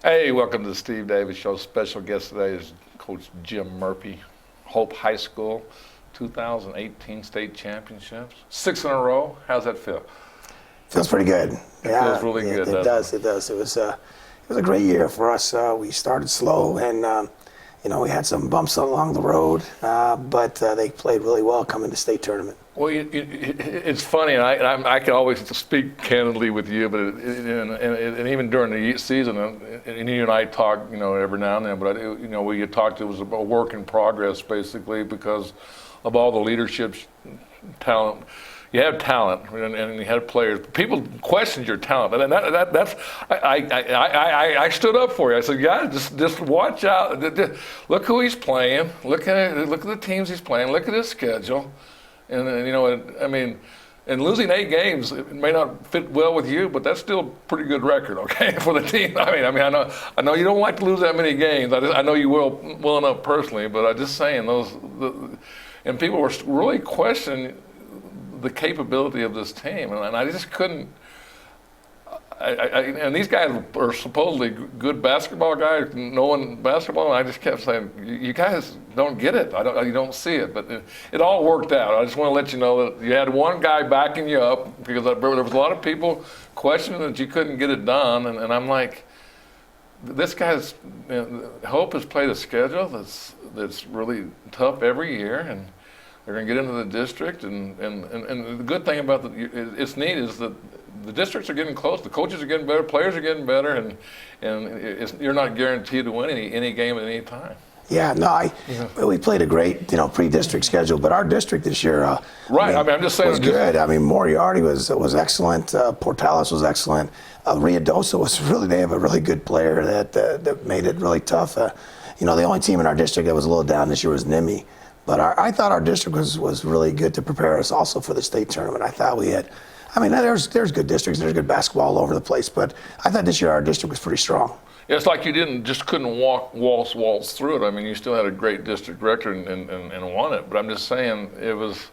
Hey, welcome to the Steve Davis Show. Special guest today is Coach Jim Murphy, Hope High School, 2018 state championships, 6 in a row. How's that feel? Feels pretty good. It feels really good. It does. It does. It was a great year for us. We started slow, and we had some bumps along the road, but they played really well coming to state tournament. Well, it's funny, and I can always speak candidly with you, but and even during the season, and you and I talk, every now and then. But we talked. It was a work in progress, basically, because of all the leadership talent. You have talent, and you have players. People questioned your talent, and that's. I stood up for you. I said, guys, just watch out. Look who he's playing. Look at the teams he's playing. Look at his schedule. And and losing 8 games, it may not fit well with you, but that's still a pretty good record, okay, for the team. I know you don't like to lose that many games. I know you will well enough personally, but I'm just saying and people were really questioning the capability of this team, and I just couldn't. And these guys are supposedly good basketball guys, knowing basketball, and I just kept saying, you guys don't get it. You don't see it, but it all worked out. I just want to let you know that you had one guy backing you up, because there was a lot of people questioning that you couldn't get it done, and I'm like, this guy's Hope has played a schedule that's really tough every year, and they're going to get into the district, and the good thing about it's neat is that the districts are getting close. The coaches are getting better, players are getting better, and you're not guaranteed to win any game at any time. Yeah, no, we played a great pre-district schedule, but our district this year, I'm just saying, was good. Moriarty was excellent. Portales was excellent. Riadosa was they have a really good player that made it really tough. The only team in our district that was a little down this year was Nimi. But I thought our district was really good to prepare us also for the state tournament. I thought we had, there's good districts, there's good basketball all over the place, but I thought this year our district was pretty strong. Yeah, it's like you couldn't waltz through it. You still had a great district record and won it. But I'm just saying, it was.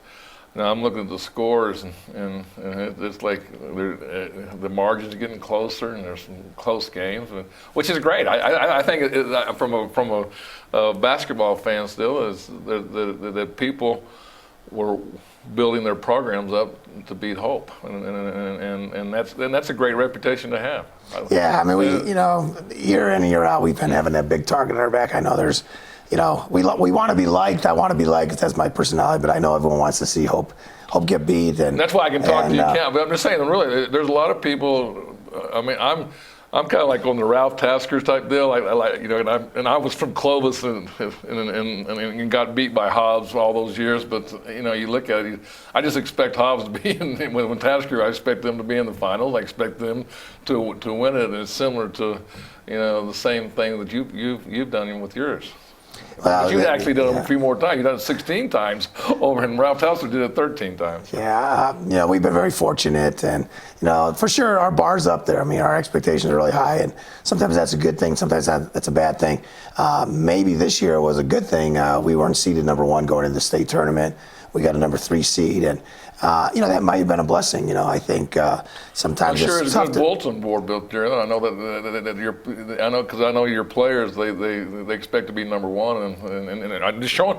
I'm looking at the scores, and it's like the margins are getting closer, and there's some close games, which is great. I think from a basketball fan still is that people were building their programs up to beat Hope, and that's a great reputation to have. Yeah, we year in and year out we've been having that big target on our back. I know there's. We want to be liked. I want to be liked. That's my personality. But I know everyone wants to see Hope get beat. And that's why I can talk to you. But I'm just saying, really, there's a lot of people. I'm kind of like on the Ralph Tasker type deal. And I was from Clovis and got beat by Hobbs all those years. But you look at it, I just expect Hobbs to be in. When Tasker, I expect them to be in the finals. I expect them to win it. And it's similar to the same thing that you've done with yours. Well, but you actually done it a few more times. You've done it 16 times over, and Ralph Tasker did it 13 times. Yeah, we've been very fortunate, and for sure our bar's up there. Our expectations are really high, and sometimes that's a good thing. Sometimes that's a bad thing. Maybe this year was a good thing. We weren't seeded number 1 going into the state tournament. We got a number 3 seed, and that might have been a blessing. I think sometimes I'm sure it's a good bulletin board built there. I know because I know your players. They expect to be number 1, and it just showed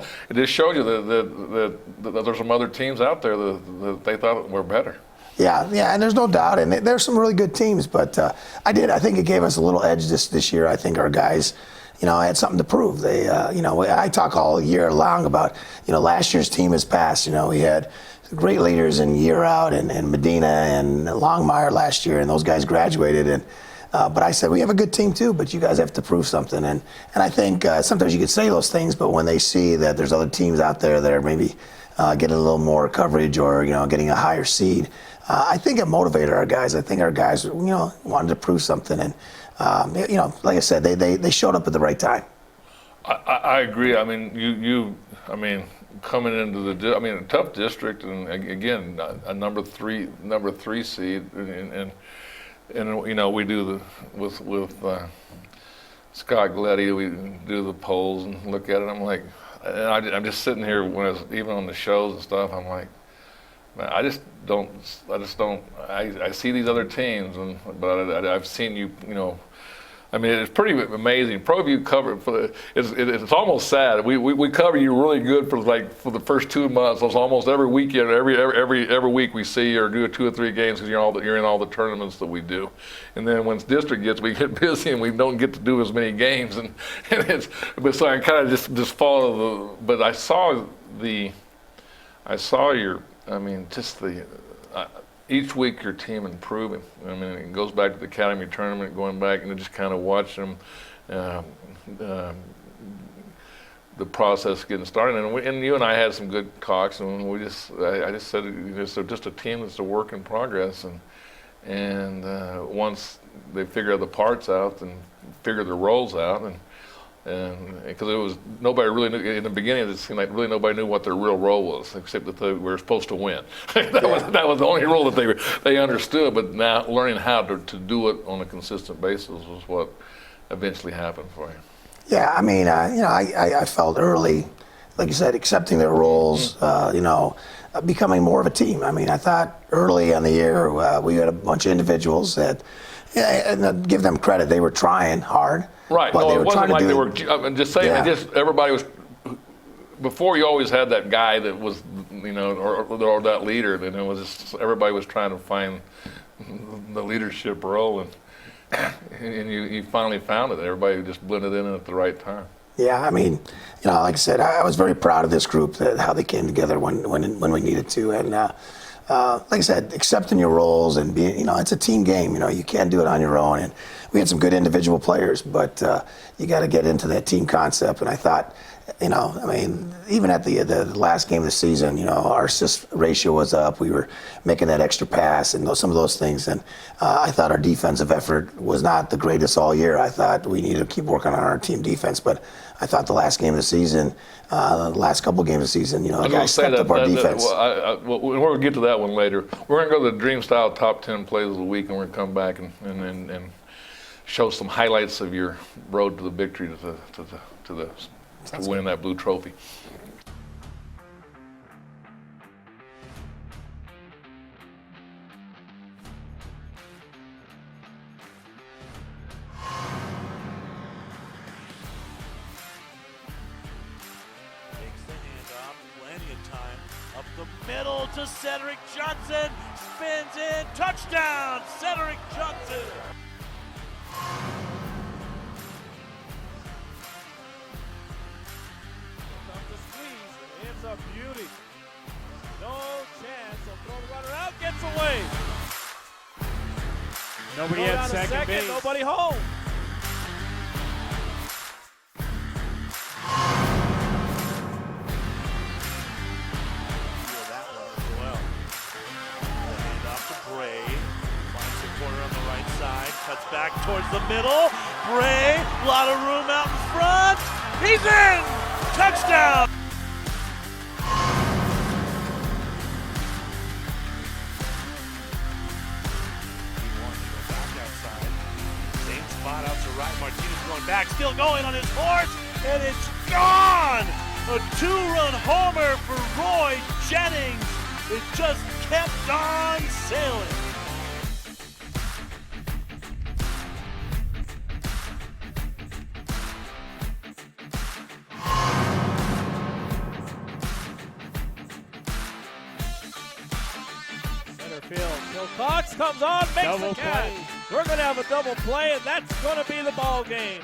you that there's some other teams out there that they thought were better. Yeah, and there's no doubt, and there's some really good teams. But I think it gave us a little edge this year. I think our guys. Had something to prove. They, I talk all year long about, last year's team has passed. We had great leaders in Year Out and Medina and Longmire last year, and those guys graduated. And but I said we have a good team too, but you guys have to prove something. And I think sometimes you could say those things, but when they see that there's other teams out there that are maybe getting a little more coverage or getting a higher seed, I think it motivated our guys. I think our guys, wanted to prove something and. Like I said, they showed up at the right time. I agree. Coming into a tough district, and again, a number three seed, and we do with Scott Gleddy, we do the polls and look at it. I'm like, and I'm just sitting here when I was even on the shows and stuff. I'm like, man, I just don't. I see these other teams, but I've seen you I mean, it's pretty amazing. Proview covered for the. It's almost sad. We cover you really good for the first 2 months. It's almost every weekend, every week we see you or do 2 or 3 games because you're in all the tournaments that we do. And then once district gets, we get busy and we don't get to do as many games. And but so I kind of just follow the. But I saw your. I mean, just the. Each week your team improving. I mean, it goes back to the academy tournament, going back and just kind of watching them, the process getting started. And you and I had some good talks, and I just said they're just a team that's a work in progress. And once they figure the parts out and figure their roles out, and because it was nobody really knew in the beginning, it seemed like really nobody knew what their real role was, except that they were supposed to win. that was the only role that they understood. But now learning how to do it on a consistent basis was what eventually happened for you. Yeah, I mean, I felt early, like you said, accepting their roles. Becoming more of a team. I mean, I thought early in the year we had a bunch of individuals that, and give them credit, they were trying hard. Right. But No, it wasn't like they were. I'm just saying. Yeah. Everybody was. Before, you always had that guy that was, or that leader. And it was just everybody was trying to find the leadership role, and you finally found it. Everybody just blended in at the right time. Yeah, I mean, like I said, I was very proud of this group, how they came together when we needed to, and like I said, accepting your roles and being, it's a team game. You can't do it on your own. And we had some good individual players, but you got to get into that team concept. And I thought, I mean, even at the last game of the season, our assist ratio was up. We were making that extra pass and some of those things. And I thought our defensive effort was not the greatest all year. I thought we needed to keep working on our team defense. But I thought the last game of the season, the last couple games of the season, the guys stepped up our defense. We're going to get to that one later. We're going to go to the Dream Style Top 10 Plays of the Week, and we're going to come back and show some highlights of your road to the victory to win that blue trophy. Takes the handoff, plenty of time. Up the middle to Cedric Johnson. Spins in, touchdown, Cedric Johnson. A beauty. No chance. He'll throw the runner out. Gets away. Nobody at second base. Nobody home. Feel that one as well. The handoff to Bray. Finds the corner on the right side. Cuts back towards the middle. Bray. A lot of room out in front. He's in. Touchdown. Spot out to right. Martinez going back, still going on his horse, and it's gone! A 2-run homer for Roy Jennings. It just kept on sailing. Center field. Bill Cox comes on, makes Double the catch. play. We're going to have a double play, and that's going to be the ball game.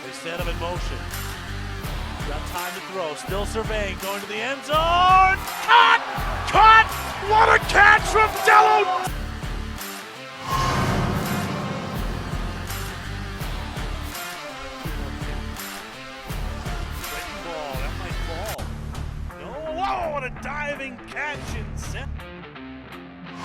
They set him in motion. Got time to throw. Still surveying. Going to the end zone. Caught! Caught! What a catch from Dello! Oh, what a diving catch in center. I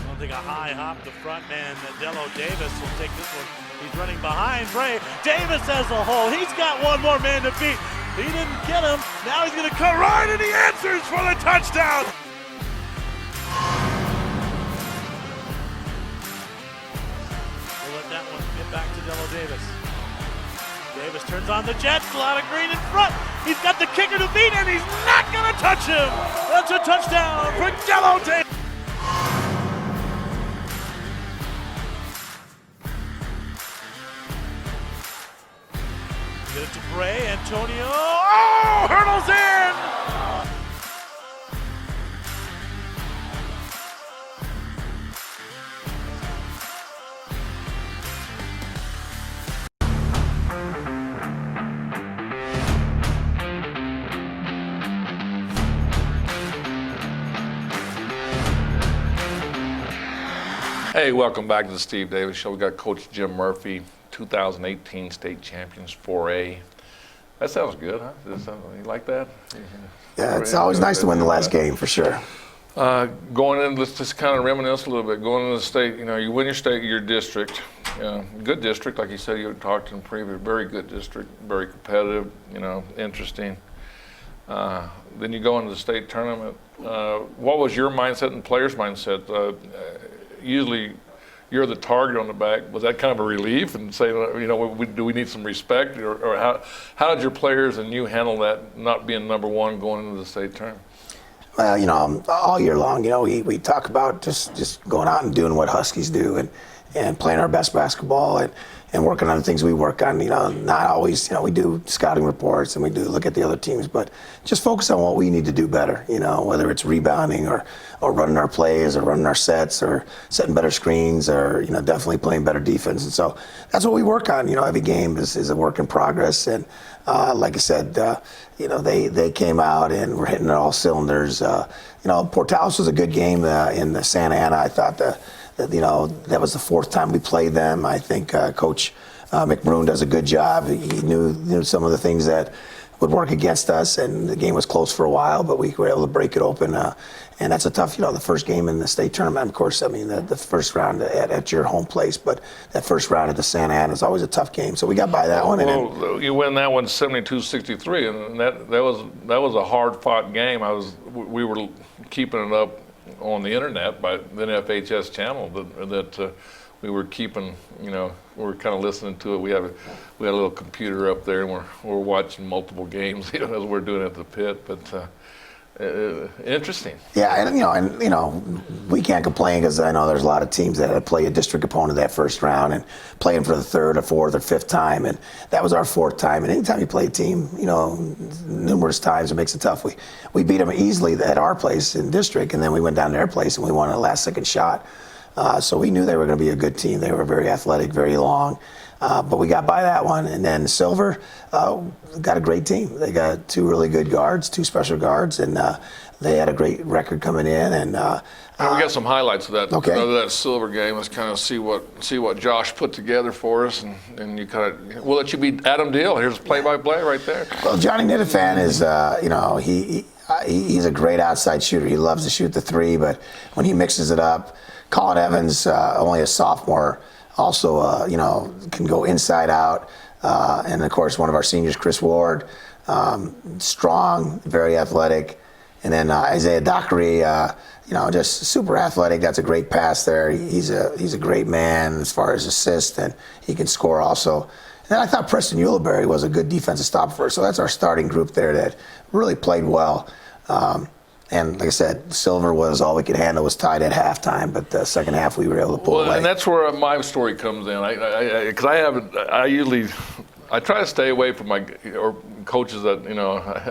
don't think a high hop the front man, Dello Davis will take this one. He's running behind Bray. Davis has a hole. He's got one more man to beat. He didn't get him. Now he's going to cut right, and he answers for the touchdown. We'll let that one get back to Dello Davis. Davis turns on the Jets, a lot of green in front. He's got the kicker to beat, and he's not going to touch him. That's a touchdown for Dello Davis. Get it to Bray. Antonio. Oh, hurdles in. Hey, welcome back to the Steve Davis Show. We got Coach Jim Murphy, 2018 state champions 4A. That sounds good, huh? You like that? Yeah, it's always nice to win the last game for sure. Going in, let's just kind of reminisce a little bit. Going into the state, you win your district. Good district, like you said, you talked in previous. Very good district, very competitive. Interesting. Then you go into the state tournament. What was your mindset and players' mindset? Usually you're the target on the back. Was that kind of a relief and say, do we need some respect? Or how did your players and you handle that not being number one going into the state tournament? Well, all year long, we talk about just going out and doing what Huskies do and playing our best basketball and working on the things we work on. Not always, we do scouting reports and we do look at the other teams, but just focus on what we need to do better, whether it's rebounding or running our plays or running our sets or setting better screens or, definitely playing better defense. And so that's what we work on. Every game is a work in progress. And like I said, they came out and were hitting all cylinders. Portales was a good game in the Santa Ana. I thought that was the fourth time we played them. I think Coach McBroom does a good job. He knew some of the things that would work against us, and the game was close for a while, but we were able to break it open. And that's a tough, the first game in the state tournament, of course, the first round at your home place, but that first round at the Santa Ana is always a tough game. So we got by that one. Well, you win that one 72-63, and that was a hard-fought game. We were keeping it up on the internet by the FHS channel that we were keeping, we were kind of listening to it. We had a little computer up there, and we're watching multiple games as we're doing it at the pit. But interesting. Yeah, and we can't complain because I know there's a lot of teams that play a district opponent that first round and play them for the third or fourth or fifth time, and that was our fourth time. And anytime you play a team, numerous times, it makes it tough. We beat them easily at our place in district, and then we went down to their place and we won a last-second shot. So we knew they were going to be a good team. They were very athletic, very long. But we got by that one. And then Silver got a great team. They got two really good guards, two special guards, and they had a great record coming in. And we got some highlights of that. Okay. That Silver game. Let's kind of see what Josh put together for us, and you kind of we'll let you beat Adam Deal. Here's play-by-play right there. Well, Johnny Nittifan is he's a great outside shooter. He loves to shoot the three, but when he mixes it up, Colin Evans, only a sophomore, also can go inside out, and of course one of our seniors, Chris Ward, strong, very athletic, and then Isaiah Dockery, just super athletic. That's a great pass there. He's a great man as far as assists, and he can score also. And then I thought Preston Uleberry was a good defensive stopper for us. So that's our starting group there that really played well. And like I said, Silver was all we could handle, was tied at halftime, but the second half we were able to pull away. And that's where my story comes in. I try to stay away from coaches that,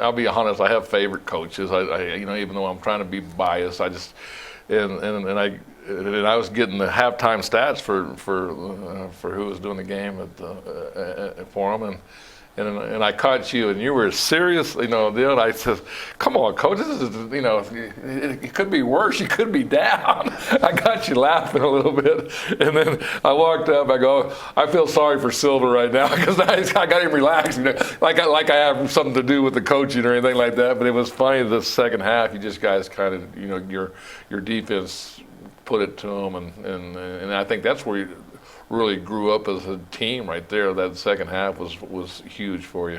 I'll be honest, I have favorite coaches. Even though I'm trying to be biased, I was getting the halftime stats for who was doing the game for them, and I caught you, and you were serious, then I said, come on, coach, this is, it could be worse, you could be down. I got you laughing a little bit, and then I walked up, I go, I feel sorry for Silver right now, because I got him relaxed, like I have something to do with the coaching or anything like that, but it was funny the second half, you just guys kind of, your defense put it to them, and I think that's where you really grew up as a team right there. That second half was huge for you.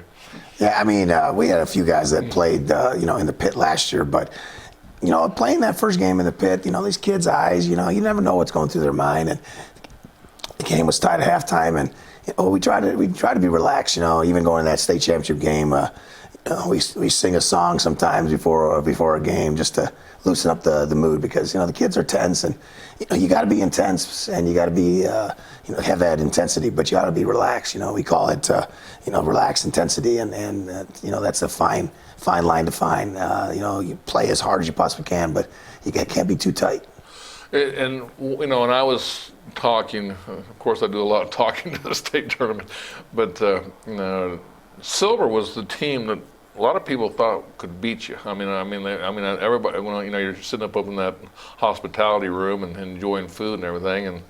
Yeah, we had a few guys that played, in the pit last year, but, playing that first game in the pit, these kids' eyes, you never know what's going through their mind, and the game was tied at halftime, and we tried to be relaxed, even going to that state championship game. We sing a song sometimes before a game just to loosen up the mood, because the kids are tense, and you got to be intense, and you got to be have that intensity, but you got to be relaxed. We call it relaxed intensity, and that's a fine line to find. You play as hard as you possibly can, but you can't be too tight. And when I was talking, of course I do a lot of talking to the state tournament, but Silver was the team that a lot of people thought could beat you. I mean, everybody. When you're sitting up in that hospitality room and enjoying food and everything,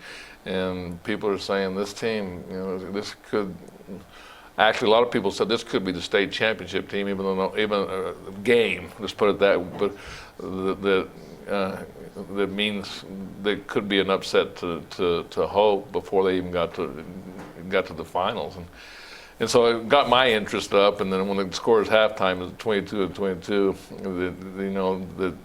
and people are saying this team, this could. Actually, a lot of people said this could be the state championship team, even a game. Let's put it that. But that means there could be an upset to Hope before they even got to the finals. And so it got my interest up, and then when the score is halftime is 22-22,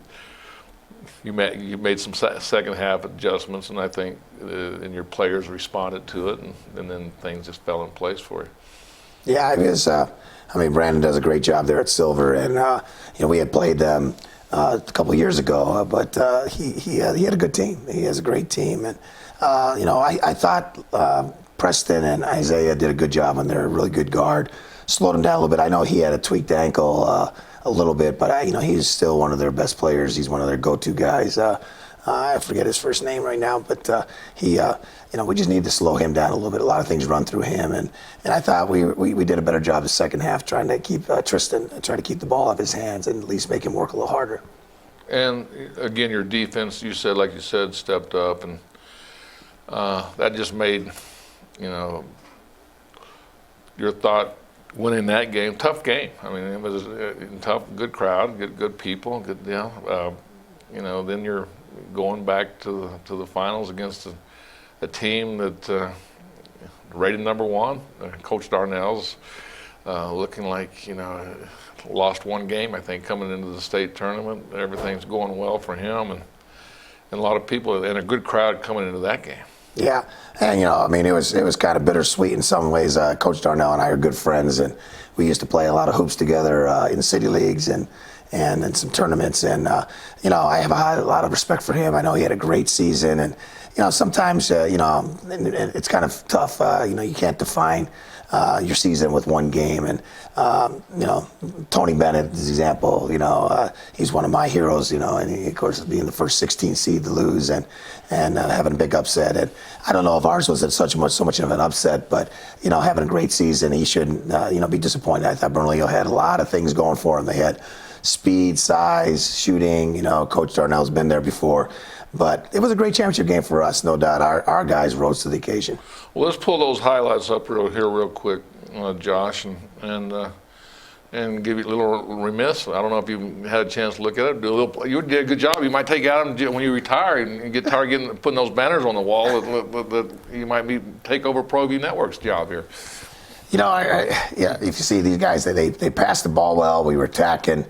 you made some second half adjustments, and I think and your players responded to it, and then things just fell in place for you. Yeah, it was. Brandon does a great job there at Silver, and we had played them a couple of years ago, but he had a good team. He has a great team, and I thought Preston and Isaiah did a good job on their really good guard. Slowed him down a little bit. I know he had a tweaked ankle a little bit, but he's still one of their best players. He's one of their go-to guys. I forget his first name right now, but we just need to slow him down a little bit. A lot of things run through him, and I thought we did a better job the second half trying to keep Tristan, trying to keep the ball off his hands and at least make him work a little harder. And again, your defense, like you said, stepped up, and that just made your thought winning that game, tough game. I mean, it was a tough, good crowd, good people, good then you're going back to the finals against a team that rated number one. Coach Darnell's looking like lost one game, I think, coming into the state tournament. Everything's going well for him, and a lot of people, and a good crowd coming into that game. Yeah, and it was kind of bittersweet in some ways. Coach Darnell and I are good friends, and we used to play a lot of hoops together in city leagues and in some tournaments. And I have a lot of respect for him. I know he had a great season, and sometimes it's kind of tough. You can't define your season with one game. And Tony Bennett is an example. He's one of my heroes. And he, of course, being the first 16 seed to lose and having a big upset. And I don't know if ours was so much of an upset, but having a great season, he shouldn't be disappointed. I thought Bernalillo had a lot of things going for him. They had speed, size, shooting. Coach Darnell's been there before. But it was a great championship game for us, no doubt. Our guys rose to the occasion. Well, let's pull those highlights up real quick, Josh, and give you a little remiss. I don't know if you had a chance to look at it. You did a good job. You might take out them when you retire and get tired of putting those banners on the wall. That you might take over Proview Network's job here. If you see these guys, they passed the ball well. We were attacking.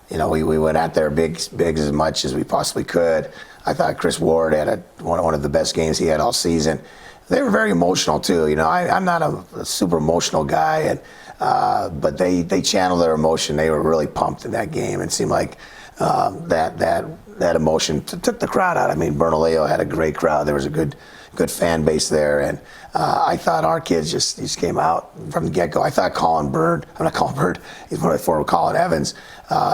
We went out there big as much as we possibly could. I thought Chris Ward had one of the best games he had all season. They were very emotional too. I'm not a super emotional guy, but they channeled their emotion. They were really pumped in that game. It seemed like that emotion took the crowd out. I mean, Bernalillo had a great crowd. There was a good fan base there, and I thought our kids just came out from the get-go. I thought Colin Evans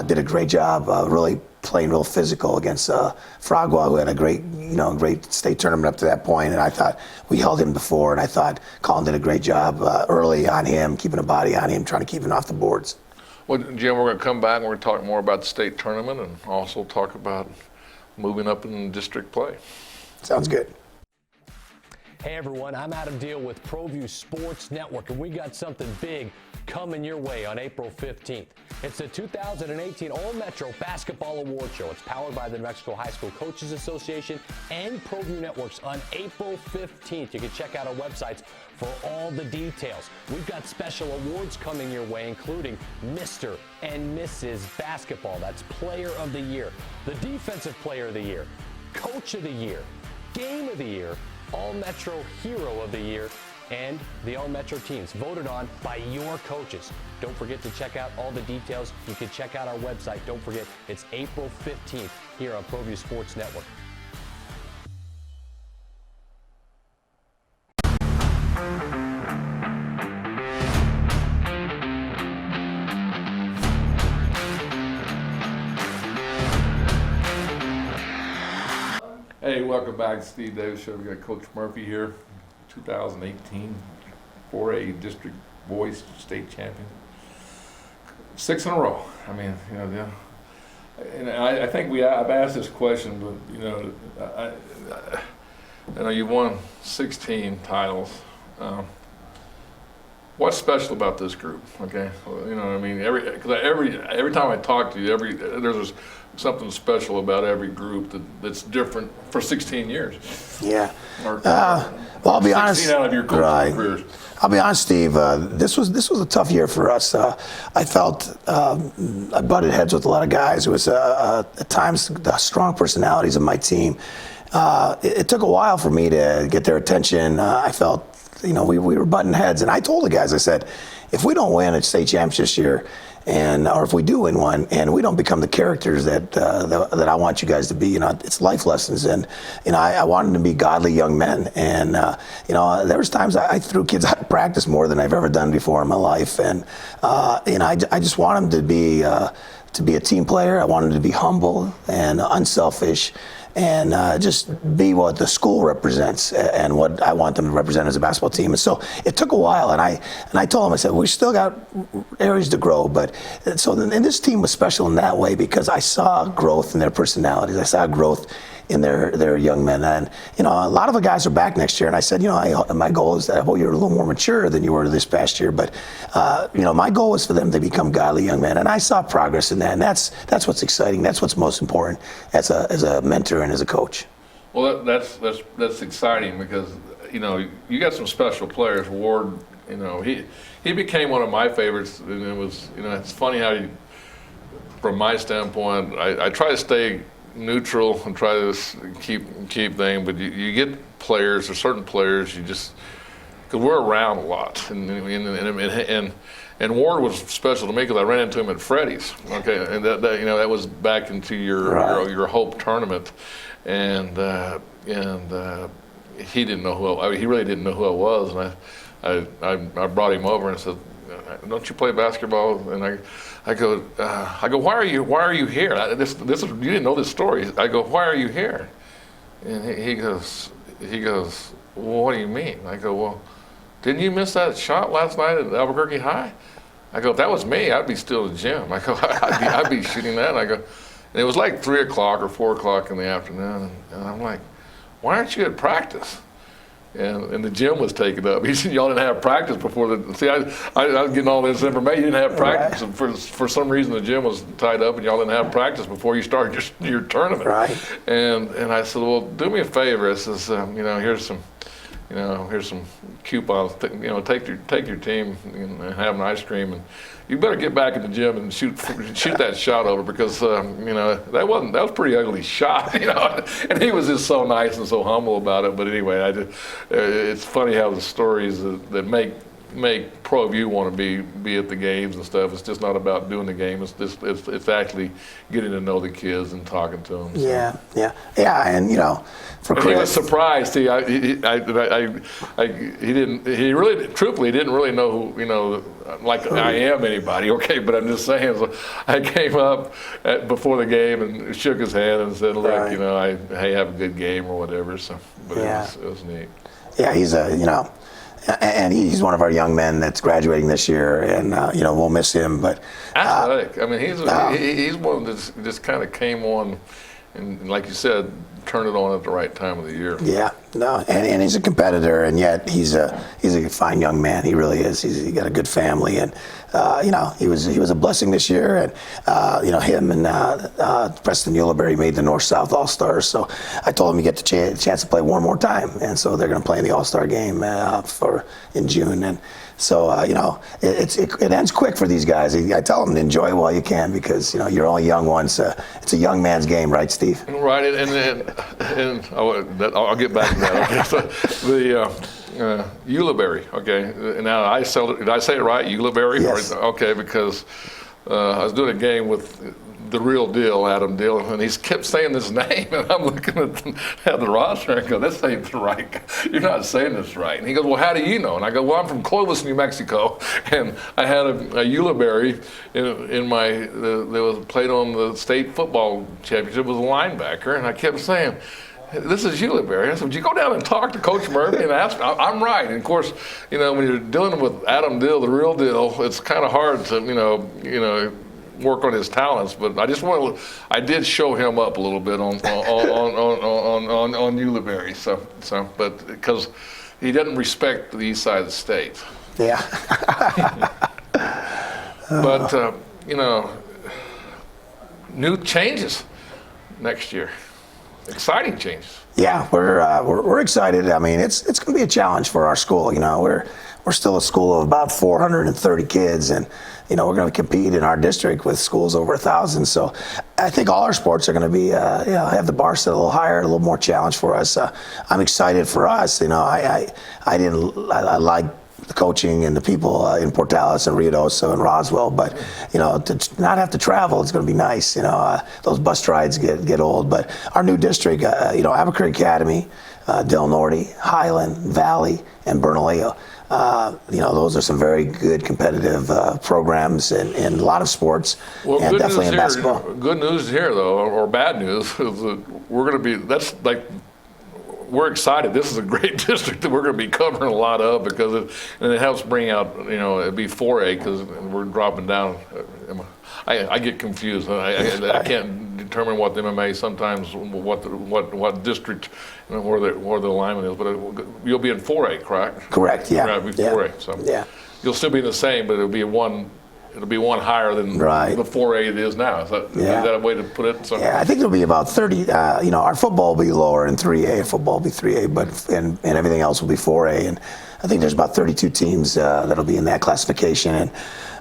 did a great job really playing real physical against Fragua, who had a great state tournament up to that point. And I thought we held him before, and I thought Colin did a great job early on him, keeping a body on him, trying to keep him off the boards. Well, Jim, we're going to come back and we're going to talk more about the state tournament and also talk about moving up in district play. Sounds good. Hey everyone, I'm Adam Deal with Proview Sports Network, and we got something big coming your way on April 15th. It's the 2018 All-Metro Basketball Award Show. It's powered by the New Mexico High School Coaches Association and Proview Networks on April 15th. You can check out our websites for all the details. We've got special awards coming your way, including Mr. and Mrs. Basketball. That's Player of the Year, the Defensive Player of the Year, Coach of the Year, Game of the Year, All-Metro Hero of the Year, and the All-Metro teams voted on by your coaches. Don't forget to check out all the details. You can check out our website. Don't forget, it's April 15th here on Proview Sports Network. Hey, welcome back to Steve Davis Show. We got Coach Murphy here, 2018 4A District Boys State Champion. 6 in a row. I mean, you know, and I think I've asked this question, but you know, I know you won 16 titles. What's special about this group? Okay, you know, I mean, every time I talk to you, there's something special about every group that's different for 16 years. Yeah. Well, I'll be honest. 16 out of your coaching careers. I'll be honest, Steve. This was a tough year for us. I felt I butted heads with a lot of guys. It was at times the strong personalities of my team. It took a while for me to get their attention. I felt, you know, we were butting heads, and I told the guys, I said, if we don't win a state championship this year, or if we do win one, and we don't become the characters that I want you guys to be, you know, it's life lessons, and you know, I wanted them to be godly young men, and you know, there was times I threw kids out of practice more than I've ever done before in my life, and you know, I just want them to be a team player. I want them to be humble and unselfish, and just be what the school represents and what I want them to represent as a basketball team. And so it took a while, and I told them, I said, we still got areas to grow, but and this team was special in that way because I saw growth in their personalities. I saw growth in their young men. And you know, a lot of the guys are back next year, and I said, you know, my goal is that I hope you're a little more mature than you were this past year, but you know, my goal was for them to become godly young men, and I saw progress in that, and that's what's exciting. That's what's most important as a mentor and as a coach. Well, that's exciting because, you know, you got some special players. Ward, you know, he became one of my favorites, and it was, you know, it's funny how from my standpoint, I try to stay neutral and try to keep things, but you get players or certain players, you just, because we're around a lot, and Ward was special to me because I ran into him at Freddie's. Okay, and that you know, that was back into your Hope tournament, and he didn't know who he really didn't know who I was, and I brought him over and said, don't you play basketball? And I go, why are you here? This is, you didn't know this story. I go, why are you here? And he goes, well, what do you mean? I go, well, didn't you miss that shot last night at Albuquerque High? I go, if that was me, I'd be still in the gym. I go, I'd be shooting that. And I go, and it was like 3 o'clock or 4 o'clock in the afternoon, and I'm like, why aren't you at practice? And the gym was taken up. He said, y'all didn't have practice before see, I was getting all this information. You didn't have practice. Right. And for some reason, the gym was tied up, and y'all didn't have practice before you started your tournament. Right. And I said, well, do me a favor. I says, you know, here's some coupons. You know, take your team and have an ice cream, and you better get back in the gym and shoot that shot over, because you know, that was a pretty ugly shot, you know. And he was just so nice and so humble about it. But anyway, it's funny how the stories that make Proview want to be at the games and stuff. It's just not about doing the game. It's actually getting to know the kids and talking to them. So. Yeah, and you know, for Chris, he was surprised. He really, truthfully, didn't really know who, you know, like I am anybody. Okay, but I'm just saying. So I came up before the game and shook his hand and said, "Look, right. You know, hey, have a good game or whatever." So, but it was neat. Yeah, he's you know. And he's one of our young men that's graduating this year, and you know, we'll miss him. But athletic. I mean, he's one that just kind of came on, and like you said, turned it on at the right time of the year. Yeah, no, and he's a competitor, and yet he's a fine young man. He really is. He's got a good family, and you know, he was a blessing this year. And you know, him and Preston Uliberry made the North-South All-Stars. So I told him you get the chance to play one more time, and so they're going to play in the All-Star game in June. And so you know, it ends quick for these guys. I tell them to enjoy it while you can, because you know, you're only young once. It's a young man's game, right, Steve? Right, and I'll get back to that. Okay. So Ulibarri. Okay, now did I say it right? Ulibarri? Yes. Okay, because I was doing a game with the real deal, Adam Deal, and he kept saying this name, and I'm looking at the roster and I go, this ain't the right guy. You're not saying this right. And he goes, well, how do you know? And I go, well, I'm from Clovis, New Mexico, and I had a Ulibarri in my, that was played on the state football championship, was a linebacker, and I kept saying, this is Ulibarri. I said, would you go down and talk to Coach Murphy and ask him? I'm right. And of course, when you're dealing with Adam Dill, the real deal, it's kind of hard to, work on his talents. But I did show him up a little bit on Ulibarri. But because he doesn't respect the east side of the state. Yeah. But new changes next year. Exciting changes. Yeah, we're excited. I mean, it's going to be a challenge for our school. We're still a school of about 430 kids, and we're going to compete in our district with schools over 1,000. So I think all our sports are going to be have the bar set a little higher, a little more challenge for us. I'm excited for us. I like the coaching and the people in Portales and Ruidoso and Roswell, but to not have to travel, it's going to be nice. Those bus rides get old, but our new district, Albuquerque Academy, Del Norte, Highland, Valley, and Bernalillo. Those are some very good competitive programs in a lot of sports, and definitely in basketball. Good news here, though, or bad news, is that we're excited. This is a great district that we're going to be covering a lot of because it helps bring out, it'd be 4A because we're dropping down. I get confused. I can't determine what the MMA sometimes, what district, where the alignment is. But you'll be in 4A, correct? Correct. Yeah. Right, it'll be 4A. So yeah. You'll still be the same, but it'll be one higher than the 4A it is now. Is that a way to put it? So, yeah, I think there'll be about 30. Our football will be lower in 3A. Football will be 3A, but and everything else will be 4A. And I think there's about 32 teams that'll be in that classification. And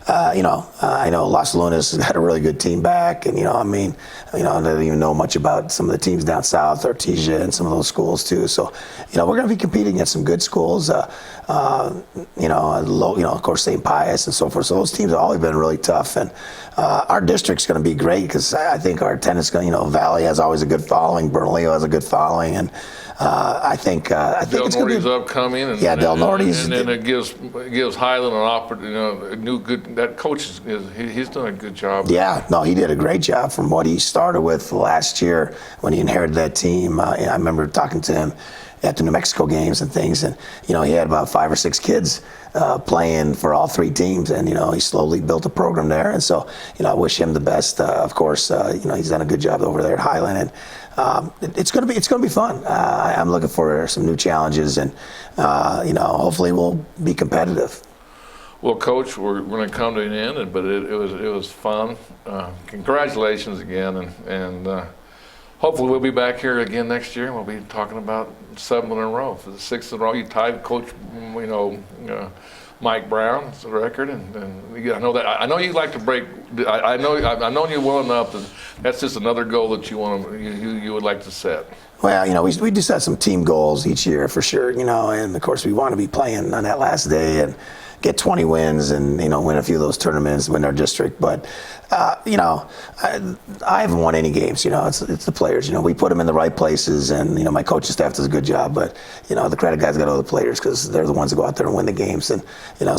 I know Las Lunas has got a really good team back, and I don't even know much about some of the teams down south, Artesia, and some of those schools too. So, we're going to be competing against some good schools. Of course, St. Pius and so forth. So those teams have always been really tough, and our district's going to be great because I think our tennis, Valley has always a good following, Bernalillo has a good following, and I think Del it's going to Norte's be upcoming, and Del Norte's, and then it gives Highland an opportunity. A new good. That coach he's done a good job. Yeah, no, he did a great job from what he started with last year when he inherited that team. I remember talking to him at the New Mexico games and things, and he had about 5 or 6 kids playing for all 3 teams, and he slowly built a program there. And so I wish him the best. Of course, he's done a good job over there at Highland, and it's going to be fun. I'm looking for some new challenges, and hopefully we'll be competitive. Well, Coach, we're going to come to an end, but it was fun. Congratulations again, and hopefully we'll be back here again next year. We'll be talking about 7 in a row. For the 6th in a row, you tied Coach, Mike Brown's record, and I know that. I know you like to break. I know you well enough that that's just another goal that you would like to set. Well, we just set some team goals each year for sure, and of course we want to be playing on that last day and get 20 wins and win a few of those tournaments, win our district. But I haven't won any games. It's the players. We put them in the right places, and my coaching staff does a good job. But the credit guys got to the players because they're the ones that go out there and win the games. And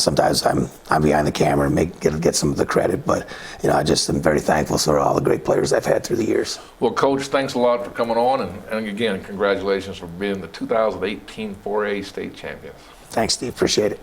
sometimes I'm behind the camera and get some of the credit. But I just am very thankful for all the great players I've had through the years. Well, Coach, thanks a lot for coming on, and again, congratulations for being the 2018 4A state champions. Thanks, Steve. Appreciate it.